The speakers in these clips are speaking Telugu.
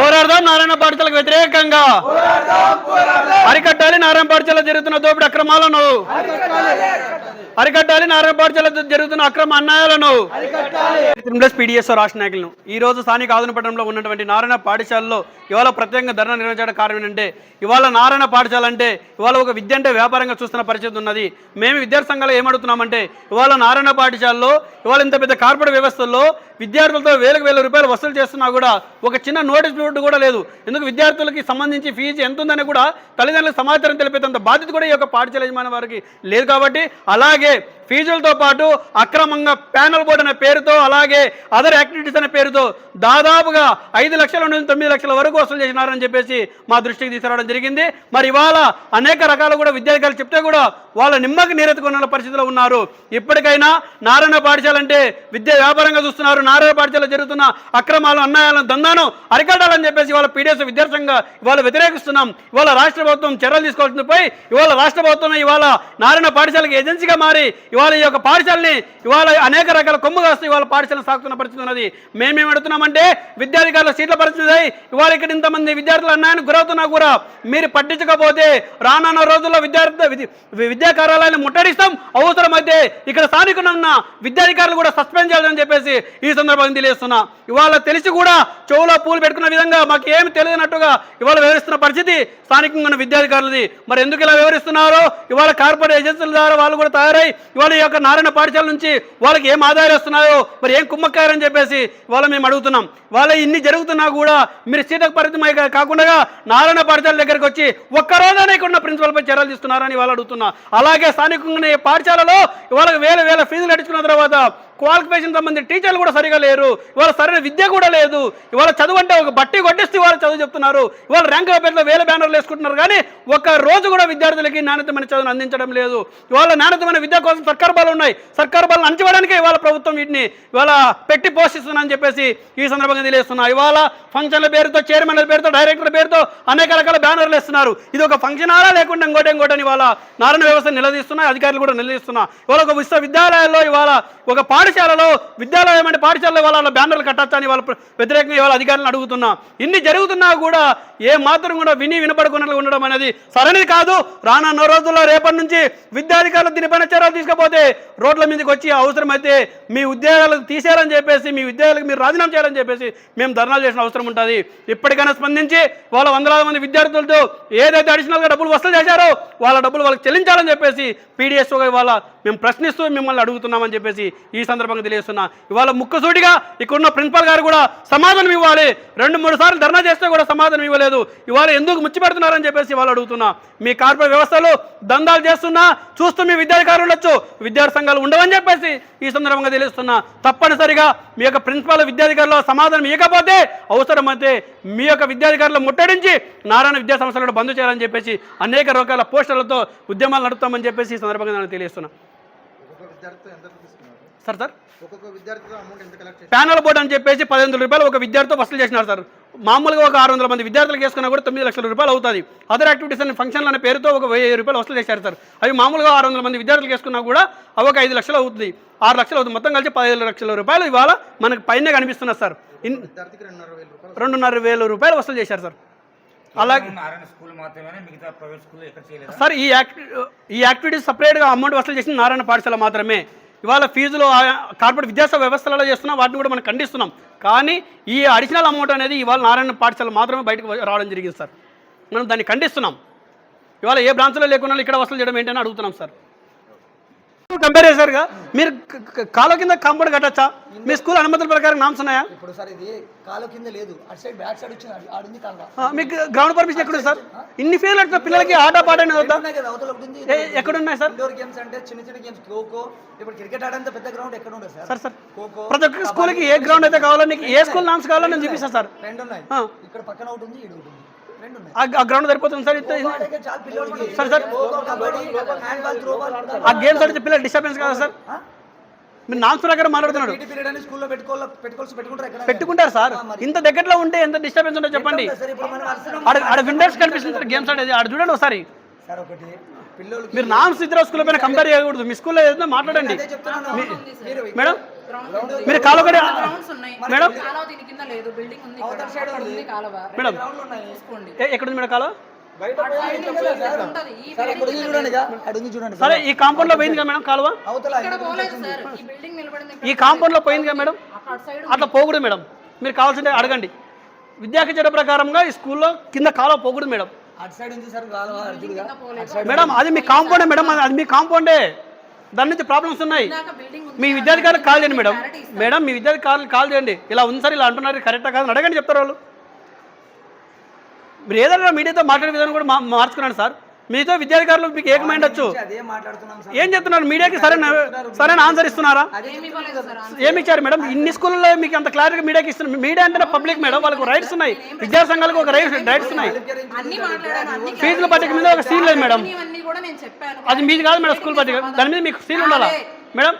పోరాడదాం నారాయణ పాఠశాలకు వ్యతిరేకంగా అరికట్టాలి నారాయణ పాఠశాల జరుగుతున్న దోపిడీ అక్రమాలను అరికట్టాలి నారాయణ పాఠశాల జరుగుతున్న అక్రమ అన్యాయాలను పీడిఎస్ రాష్ట్ర నాయకులను ఈ రోజు స్థానిక ఆధునపట్నంలో ఉన్నటువంటి నారాయణ పాఠశాలలో ఇవాళ ప్రత్యేకంగా ధర్నా నిర్వహించడానికి కారణం ఏంటంటే ఇవాళ నారాయణ పాఠశాల అంటే ఇవాళ ఒక విద్య అంటే వ్యాపారంగా చూస్తున్న పరిస్థితి ఉన్నది. మేము విద్యార్థి సంఘాలు ఏమడుగుతున్నామంటే ఇవాళ నారాయణ పాఠశాలలో ఇవాళ ఇంత పెద్ద కార్పొరేట్ వ్యవస్థల్లో విద్యార్థులతో వేల రూపాయలు వసూలు చేస్తున్నా కూడా ఒక చిన్న నోటీస్ బోర్డు కూడా లేదు. ఎందుకు విద్యార్థులకి సంబంధించి ఫీజు ఎంత ఉందని కూడా తల్లిదండ్రులకు సమాచారం తెలిపేంత బాధ్యత కూడా ఈ యొక్క పాఠశాల యజమాని వారికి లేదు. కాబట్టి అలాగే ఫీజులతో పాటు అక్రమంగా ప్యానల్ బోర్డు అనే పేరుతో అలాగే అదర్ యాక్టివిటీస్ అనే పేరుతో దాదాపుగా 5 లక్షల నుండి 9 లక్షల వరకు వసూలు చేసినారని చెప్పేసి మా దృష్టికి తీసుకురావడం జరిగింది. మరి ఇవాళ అనేక రకాలు కూడా విద్యార్థులు చెప్తే కూడా వాళ్ళ నిమ్మకి నీరెత్తుకున్న పరిస్థితిలో ఉన్నారు. ఇప్పటికైనా నారాయణ పాఠశాల అంటే విద్య వ్యాపారంగా చూస్తున్నారు. నారాయణ పాఠశాల జరుగుతున్న అక్రమాలు అన్యాయాలను దందాను అరికట్టాలని చెప్పేసి ఇవాళ పీడిఎస్ విద్యార్థంగా ఇవాళ వ్యతిరేకిస్తున్నాం. ఇవాళ రాష్ట్ర ప్రభుత్వం చర్యలు తీసుకోవాల్సింది పోయి ఇవాళ రాష్ట్ర ప్రభుత్వం ఇవాళ నారాయణ పాఠశాలకి ఏజెన్సీగా మారి ఇవాళ ఈ యొక్క పాఠశాలని ఇవాళ అనేక రకాల కొమ్ము కాస్తూ ఇవాళ పాఠశాల సాగుతున్న పరిస్థితి ఉన్నది. మేమేం అడుగుతున్నామంటే విద్యాధికారుల సీట్ల పరిస్థితి ఇవాళ ఇక్కడ ఇంతమంది విద్యార్థులు అన్యాయానికి గురవుతున్నా కూడా మీరు పట్టించకపోతే రానున్న రోజుల్లో విద్యా కార్యాలయాన్ని ముట్టడిస్తాం. అవసరమైతే ఇక్కడ స్థానికంగా ఉన్న విద్యాధికారులు కూడా సస్పెండ్ చేయాలని చెప్పేసి ఈ సందర్భంగా తెలియజేస్తున్నా. ఇవాళ తెలిసి కూడా చెవులో పూలు పెట్టుకున్న విధంగా మాకు ఏమి తెలియనట్టుగా ఇవాళ వివరిస్తున్న పరిస్థితి స్థానికంగా ఉన్న విద్యాధికారులది. మరి ఎందుకు ఇలా వివరిస్తున్నారో ఇవాళ కార్పొరేట్ ఏజెన్సీల ద్వారా వాళ్ళు కూడా తయారై ఇవాళ ఈ యొక్క నారాయణ పాఠశాల నుంచి వాళ్ళకి ఏం ఆదాయాలు వస్తున్నాయో మరి ఏం కుమ్మక్కారని చెప్పేసి ఇవాళ మేము అడుగుతున్నాం. వాళ్ళ ఇన్ని జరుగుతున్నా కూడా మీరు సీటకు పరిమితమై కాకుండా నారాయణ పాఠశాల దగ్గరికి వచ్చి ఒక్కరోజునే ఇక్కడ ప్రిన్సిపల్పై చర్యలు తీసుకున్నారని వాళ్ళు అడుగుతున్నా. అలాగే స్థానికంగా పాఠశాలలో ఇవాళ వేల ఫీజులు నడుచుకున్న తర్వాత క్వాలిఫికేషన్ సంబంధించిన టీచర్లు కూడా సరిగా లేరు. ఇవాళ సరైన విద్య కూడా లేదు. ఇవాళ చదువు అంటే ఒక బట్టి కొట్టిస్తే ఇవాళ చదువు చెప్తున్నారు. ఇవాళ ర్యాంకుల పేరులో వేల బ్యానర్లు వేసుకుంటున్నారు కానీ ఒక్క రోజు కూడా విద్యార్థులకి నాణ్యతమైన చదువును అందించడం లేదు. ఇవాళ నాణ్యతమైన విద్య కోసం సర్కారు బలాలు ఉన్నాయి. సర్కారు బలాలను అంచివేయడానికే ఇవాళ ప్రభుత్వం వీటిని ఇవాళ పెట్టి పోషిస్తుందని చెప్పేసి ఈ సందర్భంగా తెలియజేస్తున్నా. ఇవాళ ఫంక్షన్ల పేరుతో చైర్మన్ల పేరుతో డైరెక్టర్ల పేరుతో అనేక రకాల బ్యానర్లు వేస్తున్నారు. ఇది ఒక ఫంక్షన్ హాలా లేకుండా ఇంకోటని ఇవాళ నారాయణ వ్యవస్థ నిలదీస్తున్నా. అధికారులు కూడా నిలదీస్తున్నా. ఇవాళ ఒక విశ్వవిద్యాలయాల్లో ఇవాళ ఒక పాఠశాలలో విద్యాలయం అంటే పాఠశాలలో వాళ్ళ బ్యానర్లు కట్టచ్చని వాళ్ళ వ్యతిరేకంగా ఇవాళ అధికారులను అడుగుతున్నా. ఇన్ని జరుగుతున్నా కూడా ఏ మాత్రం కూడా వినపడకుండా ఉండడం అనేది సరైనది కాదు. రానున్న రోజుల్లో రేపటి నుంచి విద్యాధికారులు దీనిపైన చర్యలు తీసుకపోతే రోడ్ల మీదకి వచ్చి అవసరమైతే మీ ఉద్యోగాలకు తీసేయాలని చెప్పేసి మీ ఉద్యోగాలకు మీరు రాజీనామా చేయాలని చెప్పేసి మేము ధర్నాలు చేసిన అవసరం ఉంటుంది. ఇప్పటికైనా స్పందించి వాళ్ళ వందలాది మంది విద్యార్థులతో ఏదైతే అడిషనల్గా డబ్బులు వసూలు చేశారో వాళ్ళ డబ్బులు వాళ్ళకి చెల్లించాలని చెప్పేసి పీడిఎస్ఓగా ఇవాళ మేము ప్రశ్నిస్తూ మిమ్మల్ని అడుగుతున్నామని చెప్పేసి ఈ సందర్భంగా తెలియజేస్తున్నా. ఇవాళ ముక్కుసూటిగా ఇక్కడున్న ప్రిన్సిపల్ గారు కూడా సమాధానం ఇవ్వాలి. 2-3 సార్లు ధర్నా చేస్తే కూడా సమాధానం ఇవ్వలేదు. ఇవాళ ఎందుకు ముచ్చిపెడుతున్నారని చెప్పేసి ఇవాళ అడుగుతున్నా. మీ కార్పొరేట్ వ్యవస్థలు దందాలు చేస్తున్నా చూస్తూ మీ విద్యాధికారులు ఉండొచ్చు, విద్యార్థి సంఘాలు ఉండవని చెప్పేసి ఈ సందర్భంగా తెలియజేస్తున్నా. తప్పనిసరిగా మీ యొక్క ప్రిన్సిపల్ విద్యాధికారుల సమాధానం ఇవ్వకపోతే అవసరమైతే మీ యొక్క విద్యాధికారులు ముట్టడించి నారాయణ విద్యా సంస్థలను బంద్ చేయాలని చెప్పేసి అనేక రకాల పోస్టర్లతో ఉద్యమాలు నడుపుతామని చెప్పేసి ఈ సందర్భంగా నేను తెలియజేస్తున్నా. సార్ ప్యానల్ బోర్డు అని చెప్పేసి 1500 రూపాయలు ఒక విద్యార్థితో వసూలు చేసినారు సార్. మామూలుగా ఒక 600 మంది విద్యార్థులకు వేసుకున్నా కూడా 9 లక్షల రూపాయలు అవుతుంది. అదర్ యాక్టివిటీస్ అనే ఫంక్షన్లు అనే పేరుతో ఒక 1000 రూపాయలు వసూలు చేశారు సార్. అవి మామూలుగా 600 మంది విద్యార్థులకు వేసుకున్నా కూడా అవి ఒక 5 లక్షలు అవుతుంది, 6 లక్షలు అవుతుంది. మొత్తం కలిసి 15 లక్షల రూపాయలు ఇవాళ మనకు పైన కనిపిస్తున్నారు సార్. 2,500 రూపాయలు వసూలు చేశారు సార్. అలాగే సార్ ఈ యాక్టివిటీస్ సపరేట్గా అమౌంట్ వసూలు చేసిన నారాయణ పాఠశాల మాత్రమే. ఇవాళ ఫీజులు కార్పొరేట్ విద్యాసంస్థ వ్యవస్థలలో చేస్తున్నాం, వాటిని కూడా మనం ఖండిస్తున్నాం. కానీ ఈ అడిషనల్ అమౌంట్ అనేది ఇవాళ నారాయణ పాఠశాల మాత్రమే బయటకు రావడం జరిగింది సార్. మనం దాన్ని ఖండిస్తున్నాం. ఇవాళ ఏ బ్రాంచ్లో లేకుండా ఇక్కడ వసూలు చేయడం ఏంటని అడుగుతున్నాం సార్. కంపేర్ చేశారుగా మీరు కాలు కింద కాంపౌండ్ కట్టచ్చా? మీ స్కూల్ అనుమతుల ప్రకారం నామ్స్ ఉన్నాయా? ఇప్పుడు సార్ ఇది కాలు కింద లేదు, అటు సైడ్ బ్యాక్ సైడ్ వచ్చింది, ఆడింది కాలుగా. మీకు గ్రౌండ్ పర్మిషన్ ఎక్కడ సార్? ఇన్ని ఫీల్ అంటే పిల్లలకి ఆట పాట ఎక్కడున్నాయి సార్? ఇండోర్ గేమ్స్ అంటే చిన్న గేమ్స్, ఖోఖో. ఇప్పుడు క్రికెట్ ఆడేంత పెద్ద గ్రౌండ్ ఎక్కడ ఉండదు సార్. సార్ ఖోఖో ప్రతి ఒక్క స్కూల్కి ఏ గ్రౌండ్ అయితే కావాలో నీకు ఏ స్కూల్ నామ్స్ కావాలో నేను చూపిస్తాను సార్. 2 ఉన్నాయి, ఇక్కడ పక్కన ఒకటి ఉంది, ఇక్కడ ఉంటుంది. ఆ గ్రౌండ్ సరిపోతుంది సార్. సార్ సార్ ఆ గేమ్స్ ఆడితే పిల్లలు డిస్టర్బెన్స్ కదా సార్? మీరు నామ్స్ ప్రకారం మాట్లాడుతున్నాడు. పెట్టుకుంటారు సార్. ఇంత దగ్గరలో ఉంటే ఎంత డిస్టర్బెన్స్ ఉంటుందో చెప్పండి. ఆడ విండోస్ కనిపిస్తుంది సార్ గేమ్స్ ఆడేది. ఆడ చూడండి ఒకసారి. మీరు నామ్స్ ఇద్దరు స్కూల్ పైన కంపేర్ చేయకూడదు. మీ స్కూల్లో ఏదో మాట్లాడండి మేడం. గ్రౌండ్ ఉంది. మీరు కాలువ కట్టే గ్రౌండ్స్ ఉన్నాయి. మేడం కాలువ దీని కింద లేదు, బిల్డింగ్ ఉంది, అవతల ఇక్కడ. సైడ్ అక్కడ ఉంది. ఉంది కాలువ. మేడం చూసుకోండి. ఎక్కడుంది మేడం కాలువ? అటు సైడ్ నుంచి ఇక్కడ ఉంటది. ఈ సార్ అక్కడ ఉంది చూడండి ఇక. అక్కడ ఉంది చూడండి సరే ఈ కాంపౌండ్ లో పోయింది కదా మేడం కాలువ? అవతల ఇక్కడ పోలేదు సార్. ఈ బిల్డింగ్ నిలబడింది ఈ కాంపౌండ్ లో పోయింది కదా మేడం? అక్కడ సైడ్ అట్లా పోకూడదు మేడం. మీరు కావాల్సింటే అడగండి. విద్యార్థి చట్ట ప్రకారంగా ఈ స్కూల్లో కింద కాలువ పోకూడదు మేడం. అటు సైడ్ ఉంది సార్ కాలువ అడుగుగా. పోలేదు. మేడం అది మీ కాంపౌండే మేడం, అది మీ కాంపౌండే. దాని నుంచి ప్రాబ్లమ్స్ ఉన్నాయి. ఇందాక బిల్డింగ్ ఉంది. మీ విద్యాధికారులకు కాల్ చేయండి మేడం. మేడం మీ విద్యాధికారులు కాల్ చేయండి. ఇలా ఉంది సార్, ఇలా అంటున్నారు, కరెక్టా కాదని అడగండి, చెప్తారు వాళ్ళు. మీరు ఏదైనా మీడియాతో మాట్లాడే విధానం కూడా మార్చుకున్నాను సార్. మీతో విద్యాధికారులు మీకు ఏకమైండ్ వచ్చు. అదే మాట్లాడుతున్నాం సార్. ఏం చెప్తున్నారు? మీడియాకి సరైన ఆన్సర్ ఇస్తున్నారా? ఏమీ ఇవ్వలేదు సార్. ఏమి ఇచ్చారు మేడం? ఇన్ని స్కూల్లో మీకు అంత క్లారిటీ మీడియాకి ఇస్తున్నారు. మీడియా అంటేనే పబ్లిక్ మేడం, వాళ్ళకు రైట్స్ ఉన్నాయి. విద్యా సంఘాలకు ఒక రైట్స్ ఉన్నాయి. అన్ని మాట్లాడాను, అన్ని ఫీజుల పట్టిక మీద ఒక సీల్ లేదు మేడం. ఇవన్నీ కూడా నేను చెప్పాను. అది మీది కాదు మేడం, స్కూల్ పట్టిక. దాని మీద మీకు సీల్ ఉండాలా మేడం?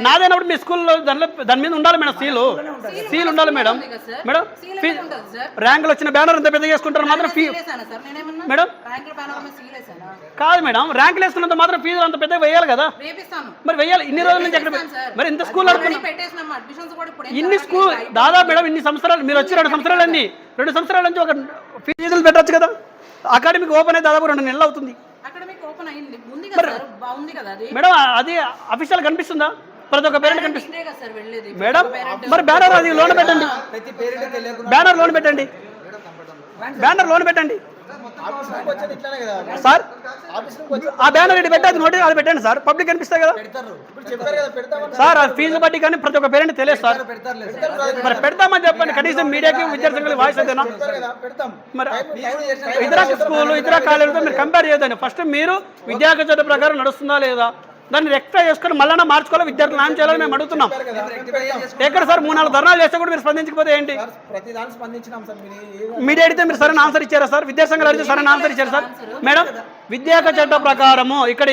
నాదైనప్పుడు మీ స్కూల్లో దాని మీద ఉండాలి మేడం, సీల్ ఉండాలి మేడం. మేడం ర్యాంకులు వచ్చిన బ్యానర్ ఎంత పెద్ద చేసుకుంటారు మాత్రం ఫీ మేడం కాదు మేడం. ర్యాంకులు వేసుకున్నంత మాత్రం ఫీజు అంత పెద్దగా వేయాలి కదా. మరి వేయాలి. ఇన్ని రోజుల నుంచి ఎక్కడ మరి ఇంత స్కూల్ ఇన్ని స్కూల్ దాదాపు మేడం ఇన్ని సంవత్సరాలు మీరు వచ్చి 2 సంవత్సరాలు అండి. 2 సంవత్సరాల నుంచి ఒక ఫీజులు పెట్టచ్చు కదా. అకాడమిక్ ఓపెన్ అయితే దాదాపు 2 నెలలు అవుతుంది మేడం. అది అఫీషియల్ కనిపిస్తుందా? ప్రతి ఒక్క పేరెంట్ కనిపిస్తుంది మేడం. మరి బ్యానర్ అది లోన్ పెట్టండి, ప్రతి పేరెంట్ తెలియకుండా బ్యానర్ లోన్ పెట్టండి, బ్యానర్ లోన్ పెట్టండి సార్. ఆ బ్యానర్ ఇటు పెట్టి అది నోటీస్ అది పెట్టండి సార్, పబ్లిక్ కనిపిస్తాయి కదా సార్. ఆ ఫీజు బట్టి కానీ ప్రతి ఒక్క పేరెంట్ తెలియదు సార్. మరి పెడతామని చెప్పండి కనీసం మీడియాకి, విద్యార్థులకు వాయిస్ అయితేనా. మరి ఇతర స్కూల్ ఇతర కాలేజీలతో మీరు కంపేర్ చేయదండి. ఫస్ట్ మీరు విద్యార్థి చట్ట ప్రకారం నడుస్తుందా లేదా దాన్ని రెక్టిఫై చేసుకొని మళ్ళీ మార్చుకోవాలి. విద్యార్థులు న్యాయం చేయాలని మేము అడుగుతున్నాం. ఎక్కడ సార్ 3-4 ధర్నాలు చేస్తే కూడా మీరు స్పందించకపోతే ఏంటి? మీడియా అడిగితే మీరు సరైన ఆన్సర్ ఇచ్చారా సార్? విద్యాసంఘాలు అడిగితే సరైన ఆన్సర్ ఇచ్చారా సార్? మేడం విద్యాక చట్ట ప్రకారము ఇక్కడ